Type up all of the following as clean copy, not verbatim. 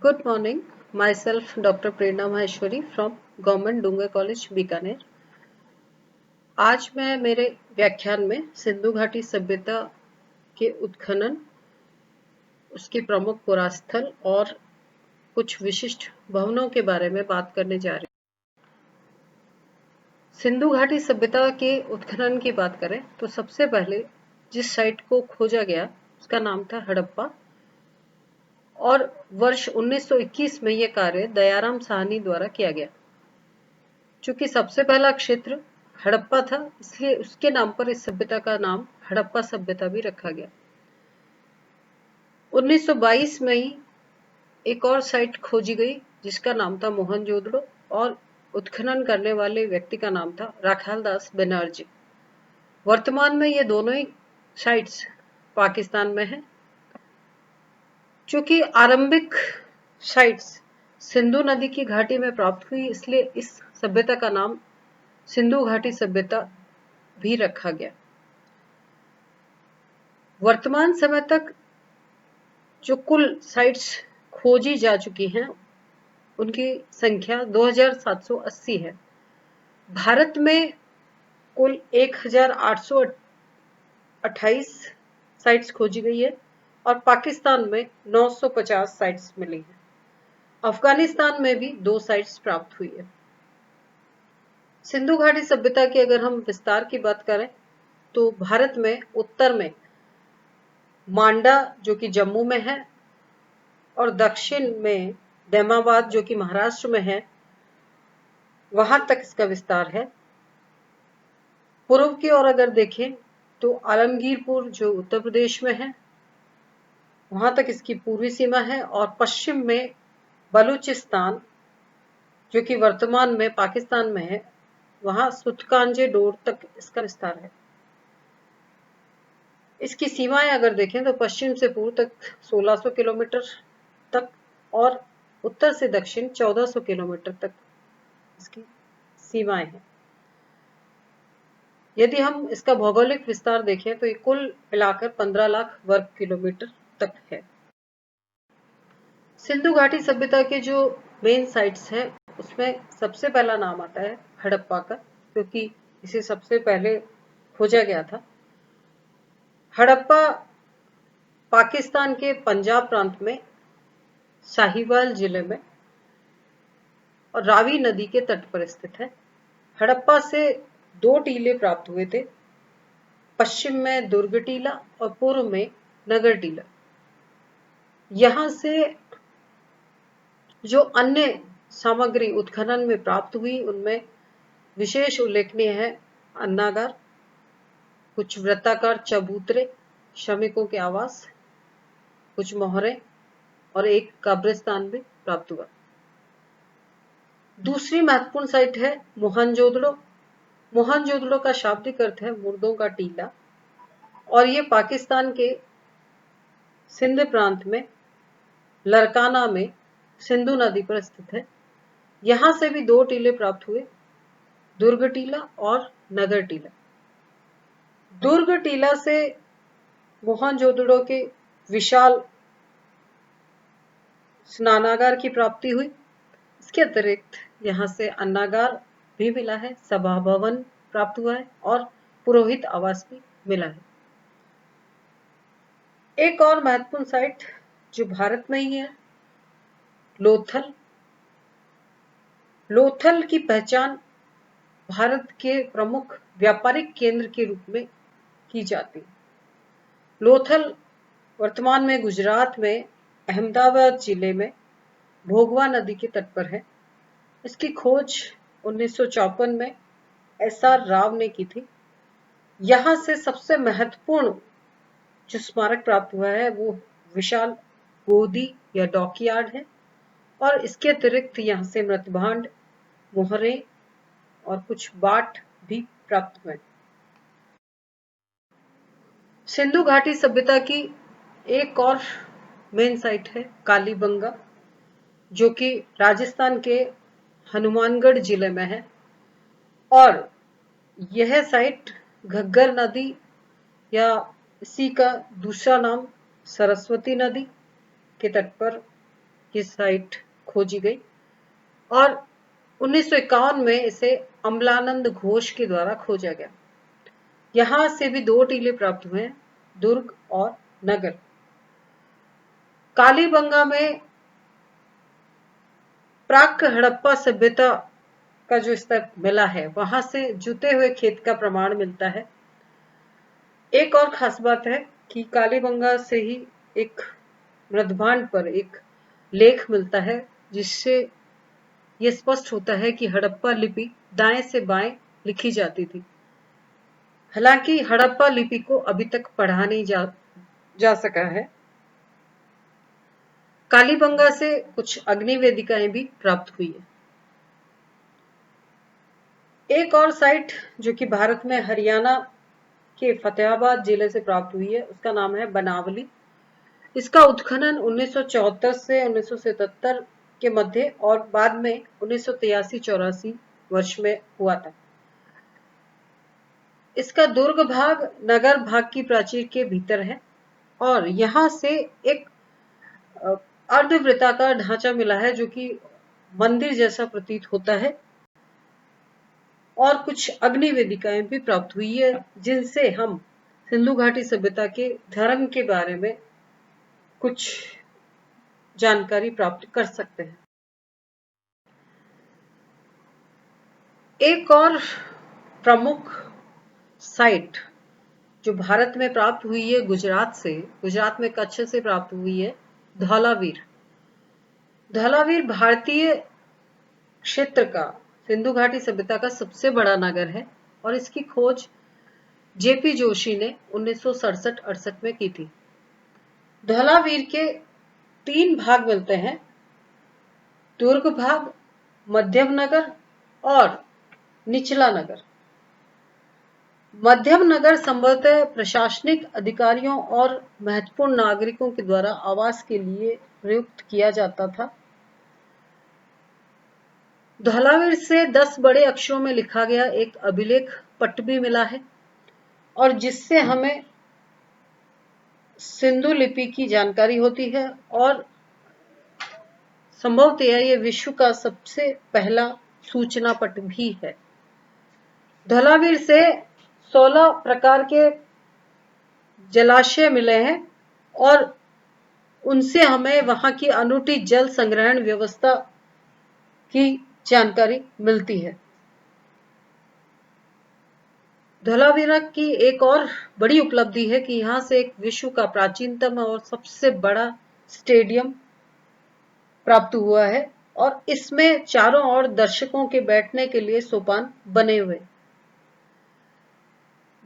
Good morning. Myself Dr. Prerna Maheshwari from Government Dunga College, Bikaner. आज मैं मेरे व्याख्यान में सिंधु घाटी सभ्यता के उत्खनन, उसके प्रमुख पुरास्थल और कुछ विशिष्ट भवनों के बारे में बात करने जा रही हूँ। सिंधु घाटी सभ्यता के उत्खनन की बात करें तो सबसे पहले जिस साइट को खोजा गया उसका नाम था हड़प्पा और वर्ष 1921 में यह कार्य दयाराम साहनी द्वारा किया गया। चूंकि सबसे पहला क्षेत्र हड़प्पा था, इसलिए उसके नाम पर इस सभ्यता का नाम हड़प्पा सभ्यता भी रखा गया। 1922 में ही एक और साइट खोजी गई जिसका नाम था मोहनजोदड़ो और उत्खनन करने वाले व्यक्ति का नाम था राखाल दास बनर्जी। वर्तमान में ये दोनों ही साइट्स पाकिस्तान में हैं। चूंकि आरंभिक साइट्स सिंधु नदी की घाटी में प्राप्त हुई, इसलिए इस सभ्यता का नाम सिंधु घाटी सभ्यता भी रखा गया। वर्तमान समय तक जो कुल साइट्स खोजी जा चुकी हैं उनकी संख्या 2780 है। भारत में कुल 1828 साइट्स खोजी गई है और पाकिस्तान में 950 साइट्स मिली हैं। अफगानिस्तान में भी 2 साइट्स प्राप्त हुई है। सिंधु घाटी सभ्यता की अगर हम विस्तार की बात करें तो भारत में उत्तर में मांडा जो कि जम्मू में है और दक्षिण में दैमाबाद जो कि महाराष्ट्र में है, वहां तक इसका विस्तार है। पूर्व की ओर अगर देखें तो आलमगीरपुर जो उत्तर प्रदेश में है, वहां तक इसकी पूर्वी सीमा है और पश्चिम में बलूचिस्तान जो कि वर्तमान में पाकिस्तान में है, वहां सुतकांजे डोर तक इसका विस्तार है। इसकी सीमाएं अगर देखें तो पश्चिम से पूर्व तक 1600 किलोमीटर तक और उत्तर से दक्षिण 1400 किलोमीटर तक इसकी सीमाएं हैं। यदि हम इसका भौगोलिक विस्तार देखें तो ये कुल मिलाकर 15 लाख वर्ग किलोमीटर तक है। सिंधु घाटी सभ्यता के जो मेन साइट्स हैं उसमें सबसे पहला नाम आता है हड़प्पा का, क्योंकि इसे सबसे पहले खोजा गया था। हड़प्पा पाकिस्तान के पंजाब प्रांत में साहिवाल जिले में और रावी नदी के तट पर स्थित है। हड़प्पा से 2 टीले प्राप्त हुए थे, पश्चिम में दुर्ग टीला और पूर्व में नगर टीला। यहां से जो अन्य सामग्री उत्खनन में प्राप्त हुई उनमें विशेष उल्लेखनीय है अन्नागार, कुछ वृत्ताकार चबूतरे, श्रमिकों के आवास, कुछ मोहरे और एक कब्रिस्तान भी प्राप्त हुआ। दूसरी महत्वपूर्ण साइट है मोहनजोदड़ो। मोहनजोदड़ो का शाब्दिक अर्थ है मुर्दों का टीला और ये पाकिस्तान के सिंध प्रांत में लरकाना में सिंधु नदी पर स्थित है। यहां से भी 2 टीले प्राप्त हुए, दुर्ग टीला और नगर टीला। दुर्ग टीला से मोहनजोदड़ो के विशाल स्नानागार की प्राप्ति हुई। इसके अतिरिक्त यहाँ से अन्नागार भी मिला है, सभा भवन प्राप्त हुआ है और पुरोहित आवास भी मिला है। एक और महत्वपूर्ण साइट जो भारत में ही है, लोथल। लोथल की पहचान भारत के प्रमुख व्यापारिक केंद्र के रूप में की जाती है। लोथल वर्तमान में गुजरात में अहमदाबाद जिले में भोगवा नदी के तट पर है। इसकी खोज 1954 में SR राव ने की थी। यहां से सबसे महत्वपूर्ण जो स्मारक प्राप्त हुआ है वो विशाल गोदी या डॉकयार्ड है और इसके अतिरिक्त यहाँ से मृतभांड, मोहरे और कुछ बाट भी प्राप्त हुए। सिंधु घाटी सभ्यता की एक और मेन साइट है कालीबंगा, जो कि राजस्थान के हनुमानगढ़ जिले में है और यह साइट घग्गर नदी या इसी का दूसरा नाम सरस्वती नदी के तट पर की साइट खोजी गई और 1951 में इसे अमलानंद घोष के द्वारा खोजा गया। यहां से भी 2 टीले प्राप्त हुए हैं, दुर्ग और नगर। कालीबंगा में प्राक हड़प्पा सभ्यता का जो स्तर मिला है, वहां से जुते हुए खेत का प्रमाण मिलता है। एक और खास बात है कि कालीबंगा से ही एक मृदभांड पर एक लेख मिलता है, जिससे यह स्पष्ट होता है कि हड़प्पा लिपि दाएं से बाएं लिखी जाती थी। हालांकि हड़प्पा लिपि को अभी तक पढ़ा नहीं जा सका है। कालीबंगा से कुछ अग्नि वेदिकाएं भी प्राप्त हुई है। एक और साइट जो कि भारत में हरियाणा के फतेहाबाद जिले से प्राप्त हुई है, उसका नाम है बनावली। इसका उत्खनन 1974 से 1977 के मध्य और बाद में 1983-84 वर्ष में हुआ था। इसका दुर्ग भाग नगर भाग की प्राचीर के भीतर है और यहां से एक अर्धवृत्ताकार ढांचा मिला है जो कि मंदिर जैसा प्रतीत होता है और कुछ अग्नि वेदिकाएं भी प्राप्त हुई है, जिनसे हम सिंधु घाटी सभ्यता के धर्म के बारे में कुछ जानकारी प्राप्त कर सकते हैं। एक और प्रमुख साइट जो भारत में प्राप्त हुई है गुजरात में कच्छ से प्राप्त हुई है, धौलावीर। धौलावीर भारतीय क्षेत्र का सिंधु घाटी सभ्यता का सबसे बड़ा नगर है और इसकी खोज जेपी जोशी ने 1967-68 में की थी। धौलावीर के 3 भाग मिलते हैं, दुर्ग भाग, मध्यम नगर और निचला नगर। मध्यम नगर संभवतः प्रशासनिक अधिकारियों और महत्वपूर्ण नागरिकों के द्वारा आवास के लिए प्रयुक्त किया जाता था। धौलावीर से 10 बड़े अक्षरों में लिखा गया एक अभिलेख पट भी मिला है और जिससे हमें सिंधु लिपि की जानकारी होती है और संभवतः यह विश्व का सबसे पहला सूचना पट भी है। धौलावीर से 16 प्रकार के जलाशय मिले हैं और उनसे हमें वहां की अनूठी जल संग्रहण व्यवस्था की जानकारी मिलती है। धौलावीरा की एक और बड़ी उपलब्धि है कि यहां से एक विश्व का प्राचीनतम और सबसे बड़ा स्टेडियम प्राप्त हुआ है और इसमें चारों ओर दर्शकों के बैठने के लिए सोपान बने हुए।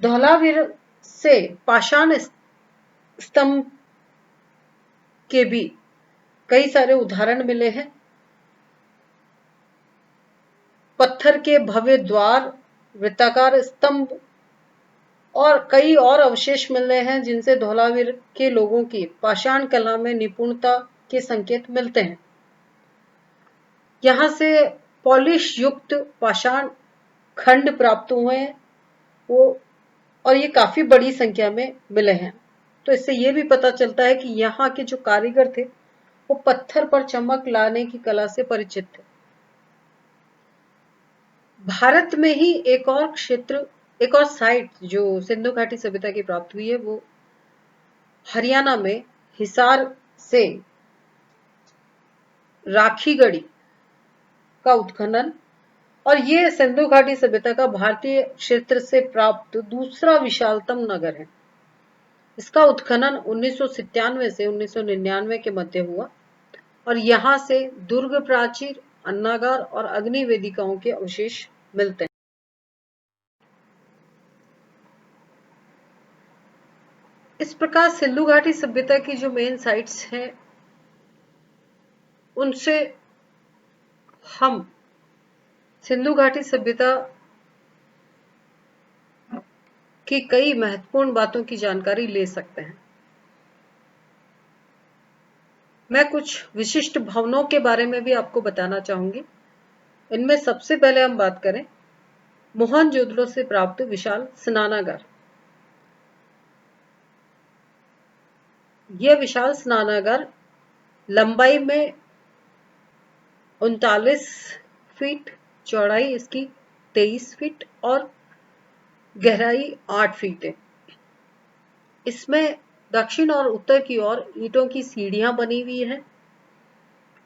धौलावीर से पाषाण स्तंभ के भी कई सारे उदाहरण मिले हैं। पत्थर के भव्य द्वार, वृत्ताकार स्तंभ और कई और अवशेष मिल रहे हैं, जिनसे धौलावीर के लोगों की पाषाण कला में निपुणता के संकेत मिलते हैं। यहां से पॉलिश युक्त पाषाण खंड प्राप्त हुए हैं और ये काफी बड़ी संख्या में मिले हैं। तो इससे ये भी पता चलता है कि यहाँ के जो कारीगर थे वो पत्थर पर चमक लाने की कला से परिचित थे। भारत में ही एक और साइट जो सिंधु घाटी सभ्यता की प्राप्त हुई है, वो हरियाणा में हिसार से राखीगढ़ी का उत्खनन, और ये सिंधु घाटी सभ्यता का भारतीय क्षेत्र से प्राप्त दूसरा विशालतम नगर है। इसका उत्खनन 1997 से 1999 के मध्य हुआ और यहां से दुर्ग प्राचीर, अन्नागार और अग्नि वेदिकाओं के अवशेष मिलते हैं। इस प्रकार सिंधु घाटी सभ्यता की जो मेन साइट्स हैं, उनसे हम सिंधु घाटी सभ्यता की कई महत्वपूर्ण बातों की जानकारी ले सकते हैं। मैं कुछ विशिष्ट भवनों के बारे में भी आपको बताना चाहूंगी। इनमें सबसे पहले हम बात करें मोहनजोदड़ो से प्राप्त विशाल स्नानागार। यह विशाल स्नानागार लंबाई में 39 फीट, चौड़ाई इसकी 23 फीट और गहराई 8 फीट है। इसमें दक्षिण और उत्तर की ओर ईंटों की सीढ़ियां बनी हुई है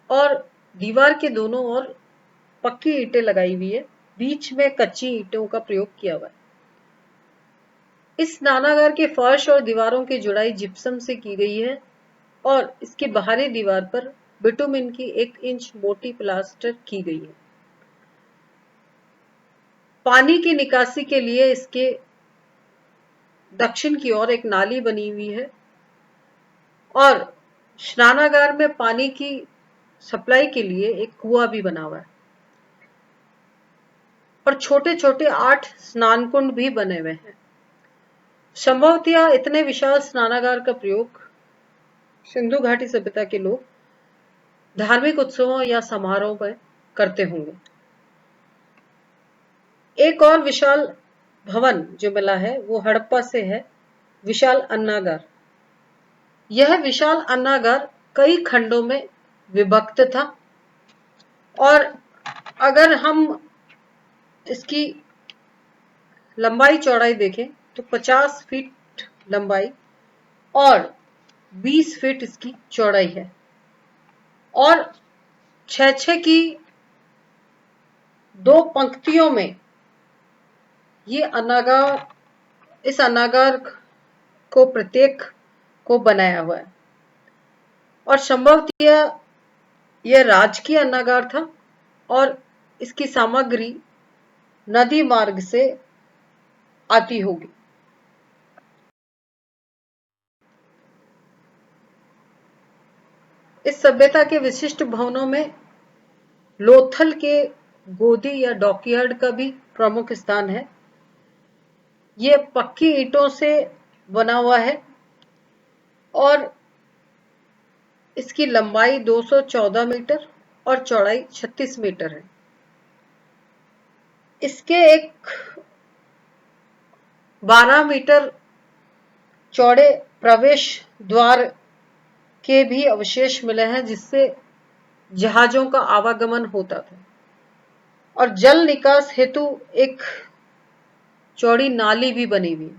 और दीवार के दोनों ओर पक्की ईंटें लगाई हुई है, बीच में कच्ची ईंटों का प्रयोग किया हुआ है। इस स्नानागार के फर्श और दीवारों की जुड़ाई जिप्सम से की गई है और इसकी बाहरी दीवार पर बिटुमिन की 1 इंच मोटी प्लास्टर की गई है। पानी की निकासी के लिए इसके दक्षिण की ओर एक नाली बनी हुई है और स्नानागार में पानी की सप्लाई के लिए एक कुआं भी बना हुआ है और छोटे छोटे 8 स्नान कुंड भी बने हुए हैं। संभवतः इतने विशाल स्नानागार का प्रयोग सिंधु घाटी सभ्यता के लोग धार्मिक उत्सवों या समारोह में करते होंगे। एक और विशाल भवन जो मिला है वो हड़प्पा से है, विशाल अन्नागार। यह विशाल अन्नागार कई खंडों में विभक्त था और अगर हम इसकी लंबाई चौड़ाई देखें तो 50 फीट लंबाई और 20 फीट इसकी चौड़ाई है और 6-6 की 2 पंक्तियों में ये अन्नागार, इस अन्नागार को प्रत्येक को बनाया हुआ है और संभवतः यह राजकीय अन्नागार था और इसकी सामग्री नदी मार्ग से आती होगी। इस सभ्यता के विशिष्ट भवनों में लोथल के गोदी या डॉकयार्ड का भी प्रमुख स्थान है। यह पक्की ईंटों से बना हुआ है और इसकी लंबाई 214 मीटर और चौड़ाई 36 मीटर है। इसके एक 12 मीटर चौड़े प्रवेश द्वार के भी अवशेष मिले हैं जिससे जहाजों का आवागमन होता था और जल निकास हेतु एक चौड़ी नाली भी बनी हुई।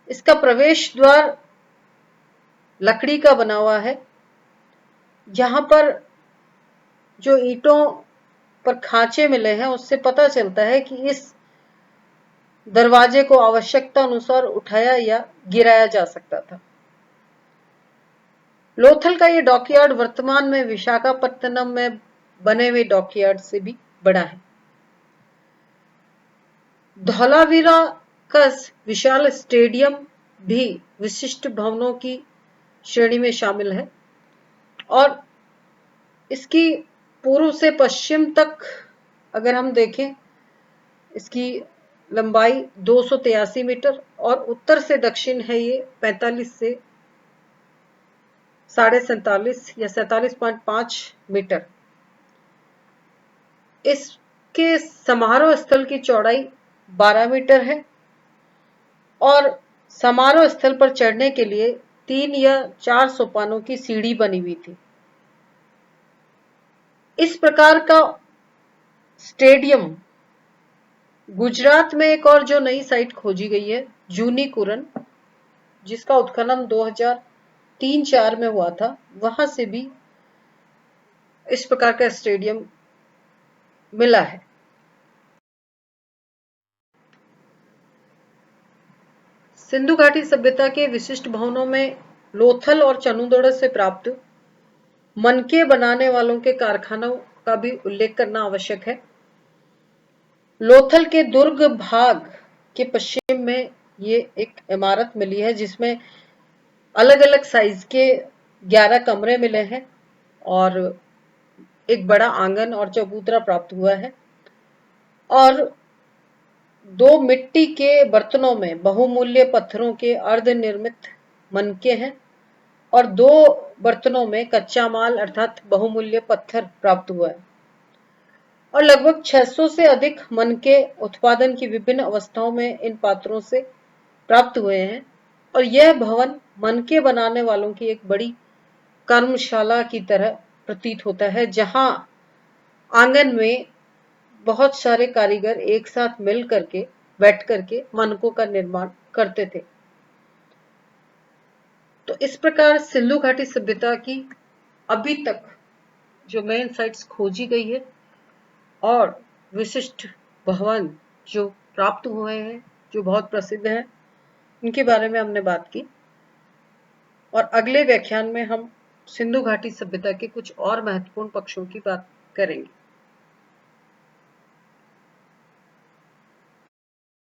इसका प्रवेश द्वार लकड़ी का बना हुआ है। यहाँ पर जो ईंटों पर खांचे मिले हैं उससे पता चलता है कि इस दरवाजे को आवश्यकता अनुसार उठाया या गिराया जा सकता था। लोथल का ये डॉकयार्ड वर्तमान में विशाखापत्तनम में बने हुए डॉकयार्ड से भी बड़ा है। धौलावीरा का विशाल स्टेडियम भी विशिष्ट भवनों की श्रेणी में शामिल है और इसकी पूर्व से पश्चिम तक अगर हम देखें, इसकी लंबाई 283 मीटर और उत्तर से दक्षिण है ये 45 से 47.5 या 47.5 मीटर। इसके समारोह स्थल की चौड़ाई 12 मीटर है और समारोह स्थल पर चढ़ने के लिए 3 या 4 सोपानों की सीढ़ी बनी हुई थी। इस प्रकार का स्टेडियम गुजरात में एक और जो नई साइट खोजी गई है, जूनी कुरन, जिसका उत्खनन 2003-4 में हुआ था, वहां से भी इस प्रकार का स्टेडियम मिला है। सिंधु घाटी सभ्यता के विशिष्ट भवनों में लोथल और चनुदड़ से प्राप्त मनके बनाने वालों के कारखानों का भी उल्लेख करना आवश्यक है। लोथल के दुर्ग भाग के पश्चिम में ये एक इमारत मिली है जिसमें अलग अलग साइज के 11 कमरे मिले हैं और एक बड़ा आंगन और चबूतरा प्राप्त हुआ है और 2 मिट्टी के बर्तनों में बहुमूल्य पत्थरों के अर्धनिर्मित मनके हैं और 2 बर्तनों में कच्चा माल अर्थात बहुमूल्य पत्थर प्राप्त हुआ है और लगभग 600 से अधिक मनके उत्पादन की विभिन्न अवस्थाओं में इन पात्रों से प्राप्त हुए हैं और यह भवन मनके बनाने वालों की एक बड़ी कर्मशाला की तरह प्रतीत होता है, जहां आंगन में बहुत सारे कारीगर एक साथ मिल करके बैठ करके मानकों का निर्माण करते थे। तो इस प्रकार सिंधु घाटी सभ्यता की अभी तक जो मेन साइट्स खोजी गई है और विशिष्ट भवन जो प्राप्त हुए हैं, जो बहुत प्रसिद्ध हैं, उनके बारे में हमने बात की। और अगले व्याख्यान में हम सिंधु घाटी सभ्यता के कुछ और महत्वपूर्ण पक्षों की बात करेंगे।